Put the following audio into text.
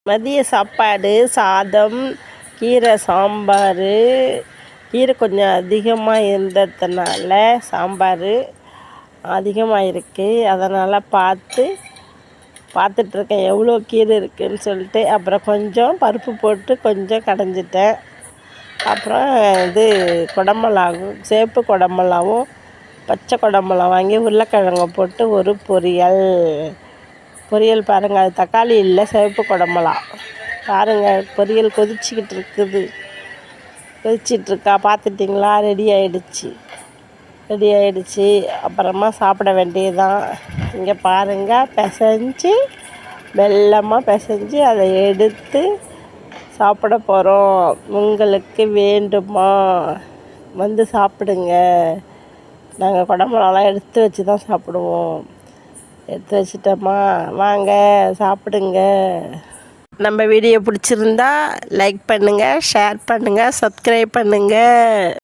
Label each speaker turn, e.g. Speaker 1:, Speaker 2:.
Speaker 1: மதிய சாப்பாடு சாதம், கீரை சாம்பார். கீரை கொஞ்சம் அதிகமாக இருந்ததுனால சாம்பார் அதிகமாக இருக்குது. அதனால் பார்த்துட்ருக்கேன் எவ்வளோ கீரை இருக்குதுன்னு சொல்லிட்டு. அப்புறம் கொஞ்சம் பருப்பு போட்டு கொஞ்சம் கடைஞ்சிட்டேன். அப்புறம் குடமிளகாவும் சேப்பு குடமிளகாவும் பச்சை குடமிளகா வாங்கி உருளைக்கிழங்க போட்டு ஒரு பொரியல் பாருங்கள். அது தக்காளி இல்லை, சிவப்பு குடமிளகா பாருங்கள். பொரியல் கொதிச்சிட்ருக்கா பார்த்துட்டிங்களா? ரெடி ஆகிடுச்சு. அப்புறமா சாப்பிட வேண்டியதுதான். இங்கே பாருங்கள், மெல்லமாக பிசைஞ்சு அதை எடுத்து சாப்பிட போகிறோம். உங்களுக்கு வேண்டுமா வந்து சாப்பிடுங்க. நாங்கள் குடமிளகாலாம் எடுத்து வச்சு தான் சாப்பிடுவோம். எடுத்து வச்சிட்டோமா, வாங்க சாப்பிடுங்க. நம்ம வீடியோ பிடிச்சிருந்தா லைக் பண்ணுங்கள், ஷேர் பண்ணுங்கள், சப்ஸ்கிரைப் பண்ணுங்கள்.